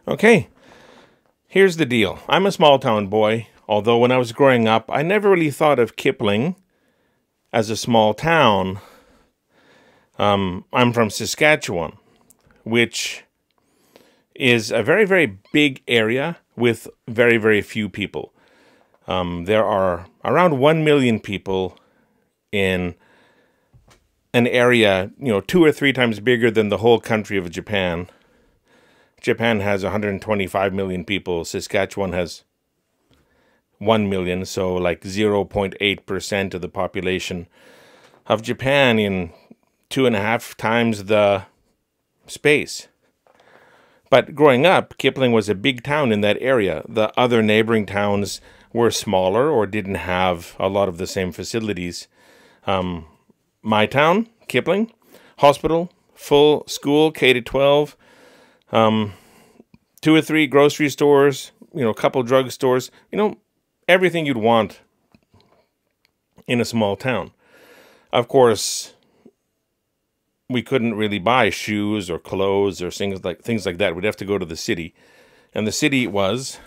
Okay, here's the deal. I'm a small town boy, although when I was growing up, I never really thought of Kipling as a small town. I'm from Saskatchewan, which is a very, very big area with very, very few people. There are around 1 million people in an area, 2 or 3 times bigger than the whole country of Japan. Japan has 125 million people. Saskatchewan has 1 million, so like 0.8% of the population of Japan in 2.5 times the space. But growing up, Kipling was a big town in that area. The other neighboring towns were smaller or didn't have a lot of the same facilities. My town, Kipling, hospital, full school, K-12, 2 or 3 grocery stores, a couple drug stores, everything you'd want in a small town. Of course, we couldn't really buy shoes or clothes or things like that. We'd have to go to the city. And the city was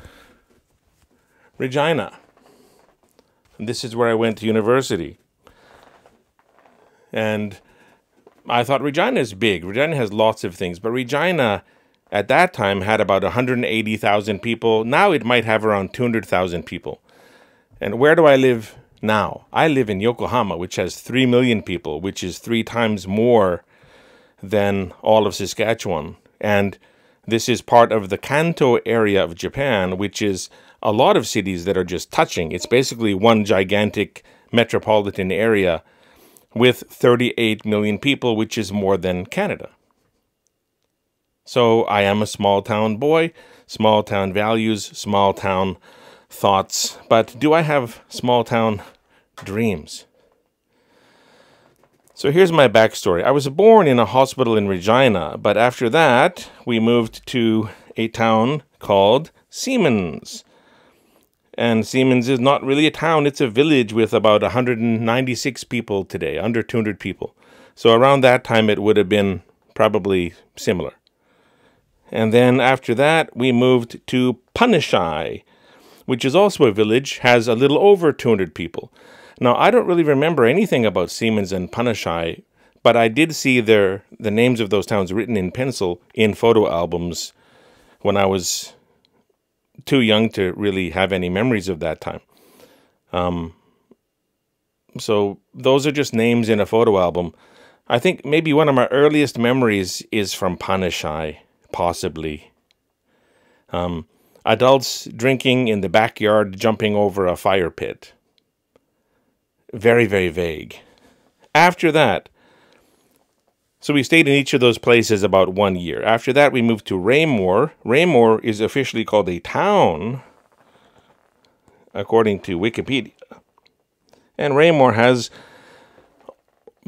Regina. And this is where I went to university. And I thought Regina is big. Regina has lots of things. But Regina, at that time, had about 180,000 people. Now it might have around 200,000 people. And where do I live now? I live in Yokohama, which has 3 million people, which is 3 times more than all of Saskatchewan. And this is part of the Kanto area of Japan, which is a lot of cities that are just touching. It's basically one gigantic metropolitan area with 38 million people, which is more than Canada. So I am a small town boy, small town values, small town thoughts. But do I have small town dreams? So here's my backstory. I was born in a hospital in Regina, but after that, we moved to a town called Siemens. And Siemens is not really a town, it's a village with about 196 people today, under 200 people. So around that time, it would have been probably similar. And then after that, we moved to Punishai, which is also a village, has a little over 200 people. Now, I don't really remember anything about Siemens and Punishai, but I did see the names of those towns written in pencil in photo albums when I was too young to really have any memories of that time. So those are just names in a photo album. I think maybe one of my earliest memories is from Punishai, possibly. Adults drinking in the backyard, jumping over a fire pit. Very, very vague. After that, so we stayed in each of those places about 1 year. After that, we moved to Raymore. Raymore is officially called a town, according to Wikipedia. And Raymore has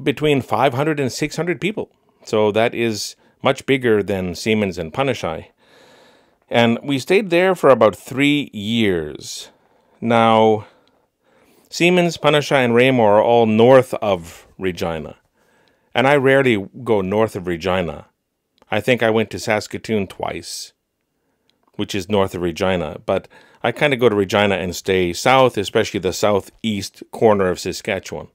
between 500 and 600 people. So that is much bigger than Siemens and Punishai. And we stayed there for about 3 years. Now, Siemens, Punishai, and Raymore are all north of Regina. And I rarely go north of Regina. I think I went to Saskatoon twice, which is north of Regina. But I kind of go to Regina and stay south, especially the southeast corner of Saskatchewan.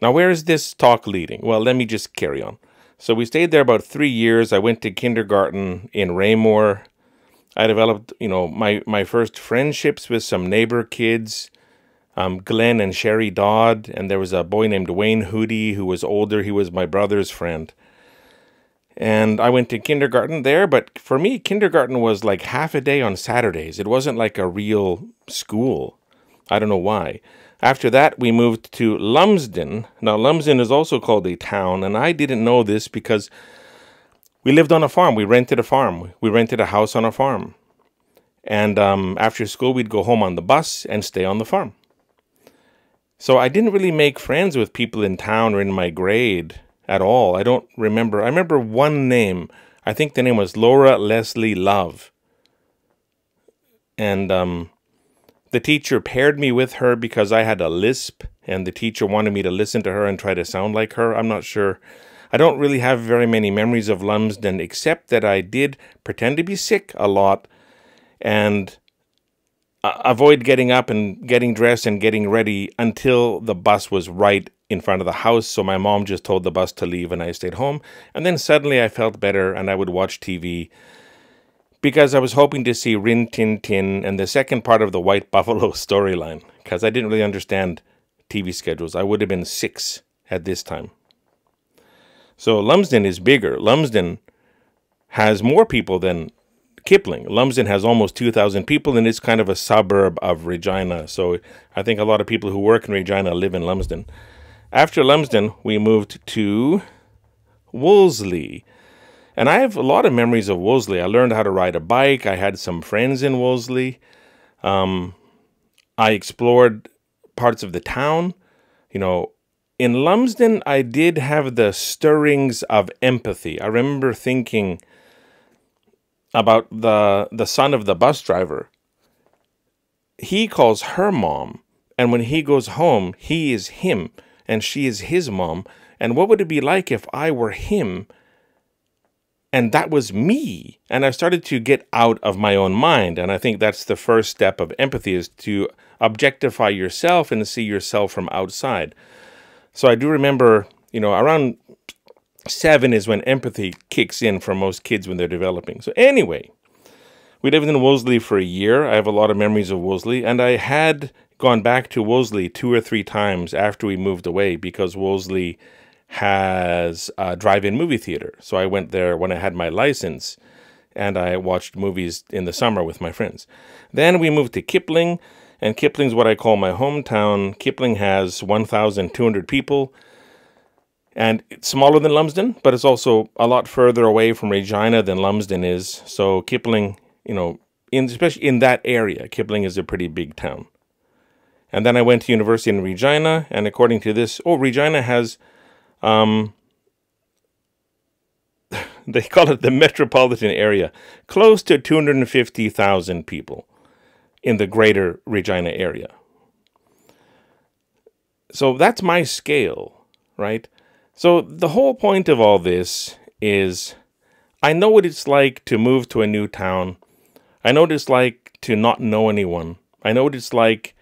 Now, where is this talk leading? Well, let me just carry on. So we stayed there about 3 years. I went to kindergarten in Raymore. I developed, my first friendships with some neighbor kids, Glenn and Sherry Dodd, and there was a boy named Wayne Hootie who was older. He was my brother's friend. And I went to kindergarten there, but for me, kindergarten was like half a day on Saturdays. It wasn't like a real school. I don't know why. After that, we moved to Lumsden. Now, Lumsden is also called a town, and I didn't know this because we lived on a farm. We rented a farm. We rented a house on a farm. And after school, we'd go home on the bus and stay on the farm. So I didn't really make friends with people in town or in my grade at all. I don't remember. I remember one name. I think the name was Laura Leslie Love. And the teacher paired me with her because I had a lisp, and the teacher wanted me to listen to her and try to sound like her. I'm not sure. I don't really have very many memories of Lumsden, except that I did pretend to be sick a lot and avoid getting up and getting dressed and getting ready until the bus was right in front of the house. So my mom just told the bus to leave and I stayed home. And then suddenly I felt better and I would watch TV because I was hoping to see Rin Tin Tin and the second part of the White Buffalo storyline, because I didn't really understand TV schedules. I would have been 6 at this time. So Lumsden is bigger. Lumsden has more people than Kipling. Lumsden has almost 2,000 people, and it's kind of a suburb of Regina. So I think a lot of people who work in Regina live in Lumsden. After Lumsden, we moved to Wolseley. And I have a lot of memories of Wolseley. I learned how to ride a bike. I had some friends in Wolseley. I explored parts of the town. You know, in Lumsden, I did have the stirrings of empathy. I remember thinking about the son of the bus driver. He calls her mom, and when he goes home, he is him, and she is his mom. And what would it be like if I were him, and that was me? And I started to get out of my own mind, and I think that's the first step of empathy, is to objectify yourself and see yourself from outside. So I do remember, you know, around 7 is when empathy kicks in for most kids when they're developing. So anyway, we lived in Wolseley for a year. I have a lot of memories of Wolseley, and I had gone back to Wolseley 2 or 3 times after we moved away because Wolseley has a drive-in movie theater. So I went there when I had my license, and I watched movies in the summer with my friends. Then we moved to Kipling, and Kipling's what I call my hometown. Kipling has 1,200 people. And it's smaller than Lumsden, but it's also a lot further away from Regina than Lumsden is. So Kipling, you know, especially in that area, Kipling is a pretty big town. And then I went to university in Regina, and according to this, Regina has, they call it the metropolitan area, close to 250,000 people in the greater Regina area. So that's my scale, right? So the whole point of all this is I know what it's like to move to a new town. I know what it's like to not know anyone. I know what it's like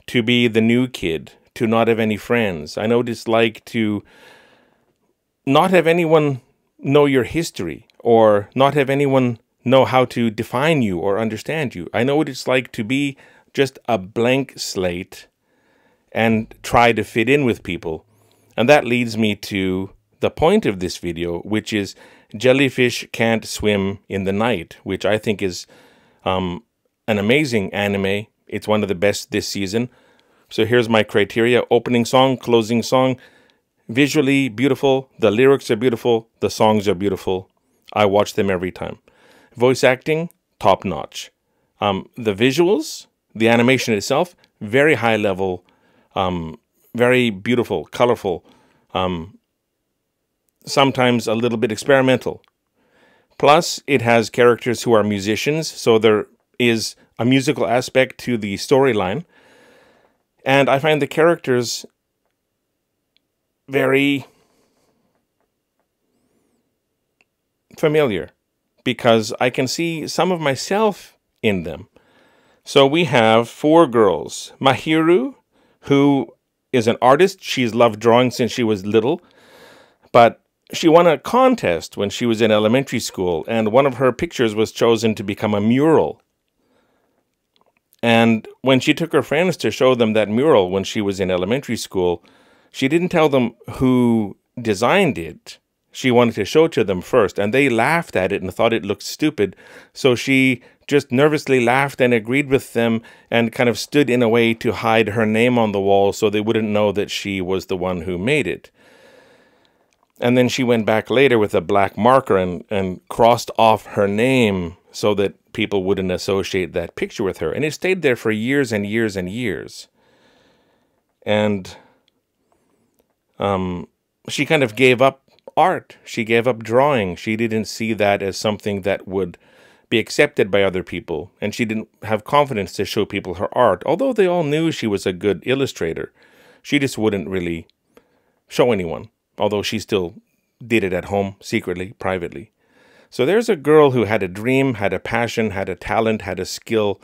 to be the new kid, to not have any friends. I know what it's like to not have anyone know your history or not have anyone know how to define you or understand you. I know what it's like to be just a blank slate and try to fit in with people. And that leads me to the point of this video, which is Jellyfish Can't Swim in the Night, which I think is an amazing anime. It's one of the best this season. So here's my criteria: opening song, closing song, visually beautiful, the lyrics are beautiful, the songs are beautiful. I watch them every time. Voice acting, top notch. The visuals, the animation itself, very high level, very beautiful, colorful, sometimes a little bit experimental. Plus, it has characters who are musicians, so there is a musical aspect to the storyline. And I find the characters very familiar because I can see some of myself in them. So we have 4 girls. Mahiru, who is an artist. She's loved drawing since she was little, but she won a contest when she was in elementary school, and one of her pictures was chosen to become a mural. And when she took her friends to show them that mural when she was in elementary school, she didn't tell them who designed it. She wanted to show it to them first, and they laughed at it and thought it looked stupid. So she just nervously laughed and agreed with them and kind of stood in a way to hide her name on the wall so they wouldn't know that she was the one who made it. And then she went back later with a black marker and crossed off her name so that people wouldn't associate that picture with her. And it stayed there for years and years and years. And she kind of gave up art. She gave up drawing. She didn't see that as something that would be accepted by other people. And she didn't have confidence to show people her art. Although they all knew she was a good illustrator, she just wouldn't really show anyone. Although she still did it at home, secretly, privately. So there's a girl who had a dream, had a passion, had a talent, had a skill,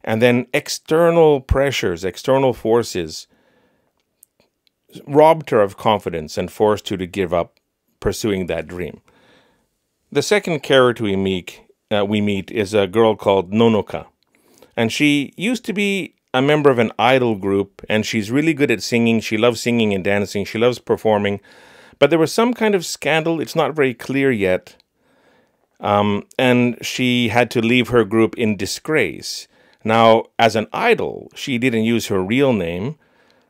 and then external pressures, external forces robbed her of confidence and forced her to give up pursuing that dream. The second character we meet is a girl called Nonoka. And she used to be a member of an idol group, and she's really good at singing. She loves singing and dancing. She loves performing. But there was some kind of scandal. It's not very clear yet. And she had to leave her group in disgrace. Now, as an idol, she didn't use her real name,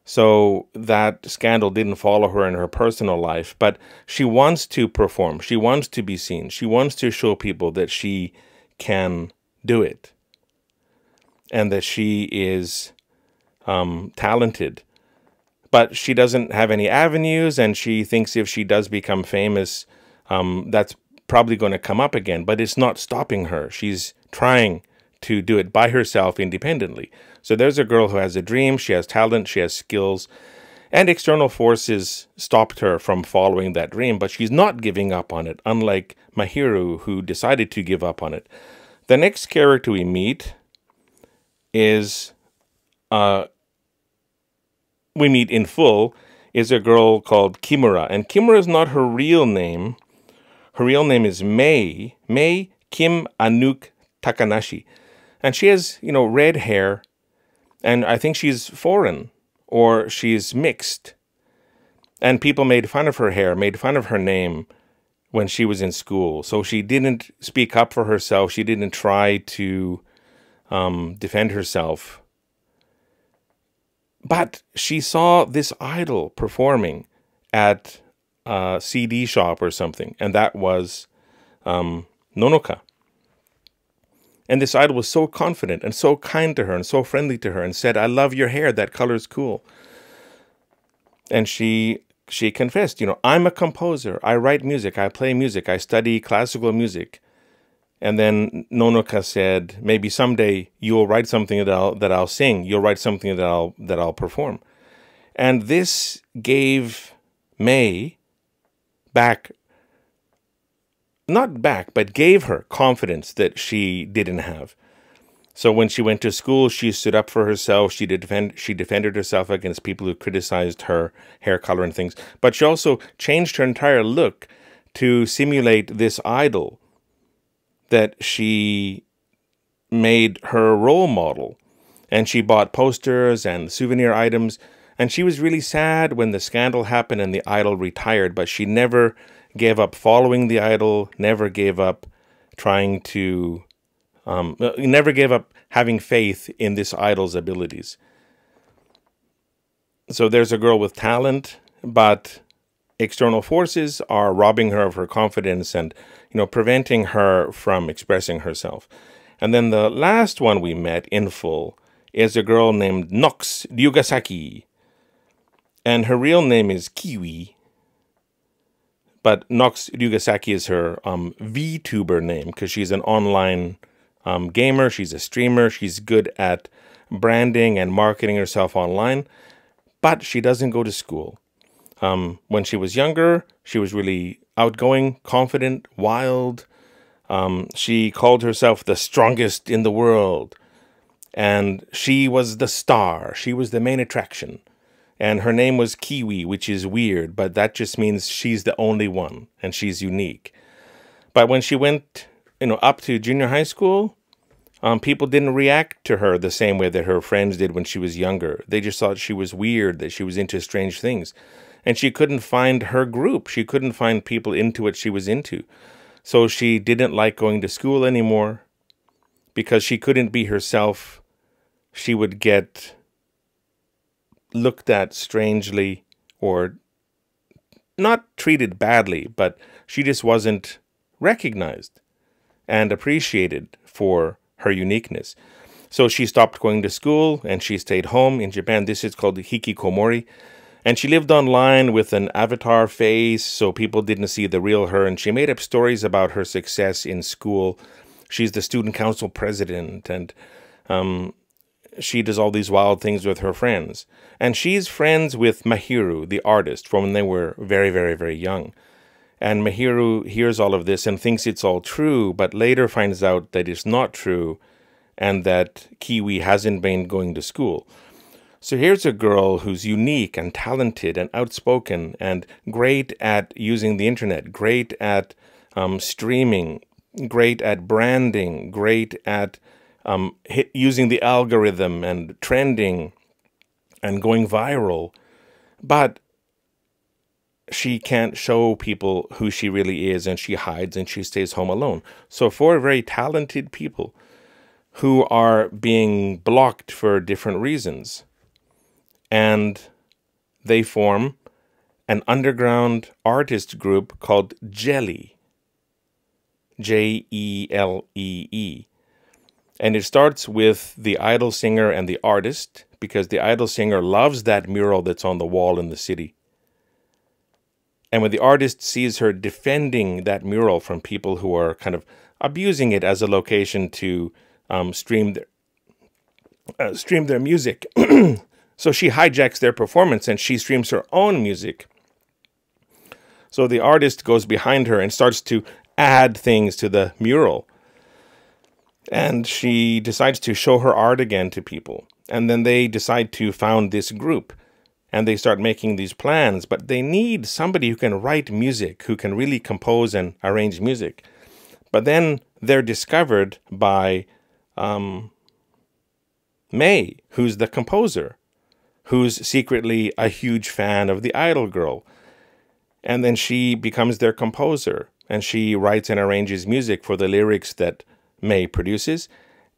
so that scandal didn't follow her in her personal life. But she wants to perform. She wants to be seen. She wants to show people that she can do it and that she is talented. But she doesn't have any avenues, and she thinks if she does become famous, that's probably going to come up again. But it's not stopping her. She's trying to do it by herself independently. So there's a girl who has a dream, she has talent, she has skills, and external forces stopped her from following that dream, but she's not giving up on it, unlike Mahiru, who decided to give up on it. The next character we meet is, we meet in full, is a girl called Kimura. And Kimura is not her real name. Her real name is Mei Kim Anuk Takanashi. And she has, red hair. And I think she's foreign or she's mixed. And people made fun of her hair, made fun of her name when she was in school. So she didn't speak up for herself. She didn't try to defend herself. But she saw this idol performing at a CD shop or something. And that was Nonoka. And this idol was so confident and so kind to her and so friendly to her and said, "I love your hair. That color's cool." And she confessed, "I'm a composer. I write music. I play music. I study classical music." And then Nonoka said, "Maybe someday you'll write something that I'll sing. You'll write something that I'll perform." And this gave Mei but gave her confidence that she didn't have. So when she went to school, she stood up for herself. She defended herself against people who criticized her hair color and things. But she also changed her entire look to simulate this idol that she made her role model. And she bought posters and souvenir items. And she was really sad when the scandal happened and the idol retired, but she never gave up following the idol, never gave up trying to, never gave up having faith in this idol's abilities. So there's a girl with talent, but external forces are robbing her of her confidence and, preventing her from expressing herself. And then the last one we met in full is a girl named Nox Ryugasaki. And her real name is Kiwi. But Nox Ryugasaki is her VTuber name because she's an online gamer. She's a streamer. She's good at branding and marketing herself online. But she doesn't go to school. When she was younger, she was really outgoing, confident, wild. She called herself the strongest in the world. And she was the star. She was the main attraction. And her name was Kiwi, which is weird, but that just means she's the only one and she's unique. But when she went, up to junior high school, people didn't react to her the same way that her friends did when she was younger. They just thought she was weird, that she was into strange things. And she couldn't find her group. She couldn't find people into what she was into. So she didn't like going to school anymore because she couldn't be herself. She would get looked at strangely or not treated badly, but she just wasn't recognized and appreciated for her uniqueness. So she stopped going to school and she stayed home. In Japan, this is called hikikomori. And she lived online with an avatar face so people didn't see the real her. And she made up stories about her success in school. She's the student council president and she does all these wild things with her friends. And she's friends with Mahiru, the artist, from when they were very, very, very young. And Mahiru hears all of this and thinks it's all true, but later finds out that it's not true and that Kiwi hasn't been going to school. So here's a girl who's unique and talented and outspoken and great at using the internet, great at streaming, great at branding, great at using the algorithm and trending and going viral. But she can't show people who she really is, and she hides and she stays home alone. So four very talented people who are being blocked for different reasons. And they form an underground artist group called JELEE. Jelee. And it starts with the idol singer and the artist, because the idol singer loves that mural that's on the wall in the city. And when the artist sees her defending that mural from people who are kind of abusing it as a location to stream their music, so she hijacks their performance and she streams her own music. So the artist goes behind her and starts to add things to the mural. And she decides to show her art again to people. And then they decide to found this group. And they start making these plans. But they need somebody who can write music, who can really compose and arrange music. But then they're discovered by May, who's the composer, who's secretly a huge fan of the idol girl. And then she becomes their composer. And she writes and arranges music for the lyrics that May produces.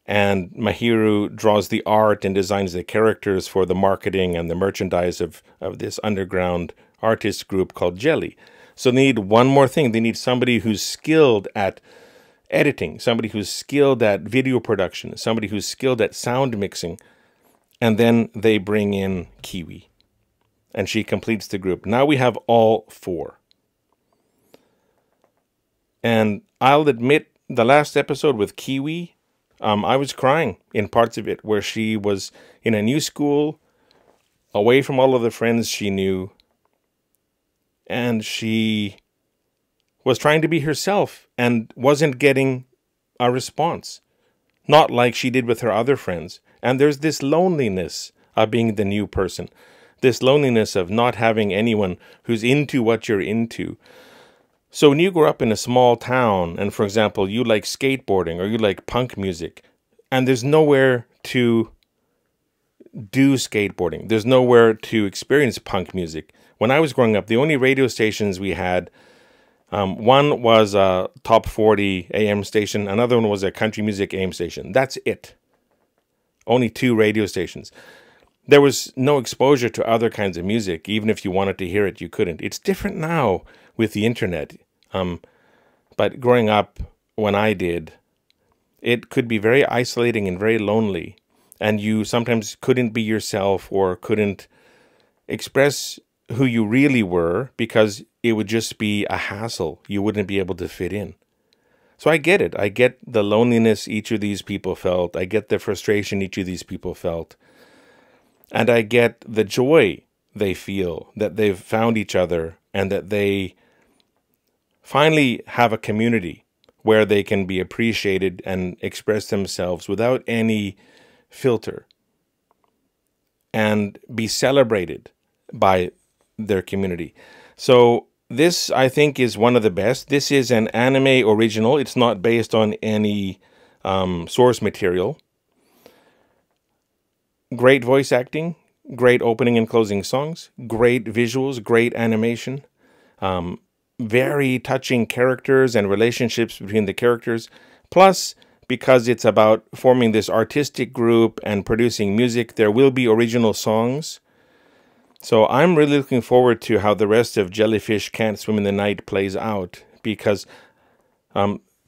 And Mahiru draws the art and designs the characters for the marketing and the merchandise of this underground artist group called JELEE. So they need one more thing. They need somebody who's skilled at editing, somebody who's skilled at video production, somebody who's skilled at sound mixing. And then they bring in Kiwi. And she completes the group. Now we have all four. And I'll admit, the last episode with Kiwi, I was crying in parts of it, where she was in a new school, away from all of the friends she knew, and she was trying to be herself and wasn't getting a response, not like she did with her other friends. And there's this loneliness of being the new person, this loneliness of not having anyone who's into what you're into. So when you grow up in a small town, and for example, you like skateboarding or you like punk music, and there's nowhere to do skateboarding, there's nowhere to experience punk music. When I was growing up, the only radio stations we had, one was a top 40 AM station, another one was a country music AM station. That's it. Only two radio stations. There was no exposure to other kinds of music. Even if you wanted to hear it, you couldn't. It's different now with the internet. But growing up, when I did, it could be very isolating and very lonely. And you sometimes couldn't be yourself or couldn't express who you really were because it would just be a hassle. You wouldn't be able to fit in. So I get it. I get the loneliness each of these people felt. I get the frustration each of these people felt. And I get the joy they feel that they've found each other and that they finally have a community where they can be appreciated and express themselves without any filter and be celebrated by their community. So this, I think, is one of the best. This is an anime original. It's not based on any source material. Great voice acting, great opening and closing songs, great visuals, great animation, very touching characters and relationships between the characters. Plus, because it's about forming this artistic group and producing music, there will be original songs. So I'm really looking forward to how the rest of Jellyfish Can't Swim in the Night plays out, because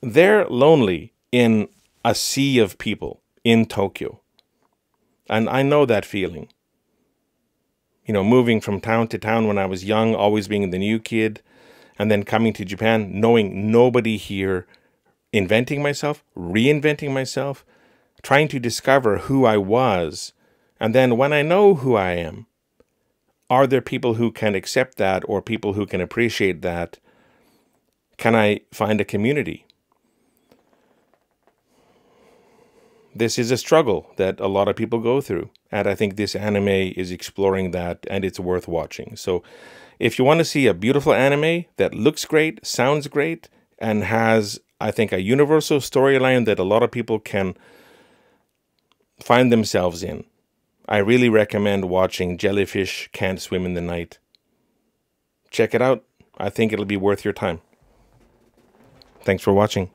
they're lonely in a sea of people in Tokyo. And I know that feeling. You know, moving from town to town when I was young, always being the new kid, and then coming to Japan, knowing nobody here, inventing myself, reinventing myself, trying to discover who I was. And then when I know who I am, are there people who can accept that or people who can appreciate that? Can I find a community? This is a struggle that a lot of people go through, and I think this anime is exploring that, and it's worth watching. So if you want to see a beautiful anime that looks great, sounds great, and has, I think, a universal storyline that a lot of people can find themselves in, I really recommend watching Jellyfish Can't Swim in the Night. Check it out. I think it'll be worth your time. Thanks for watching.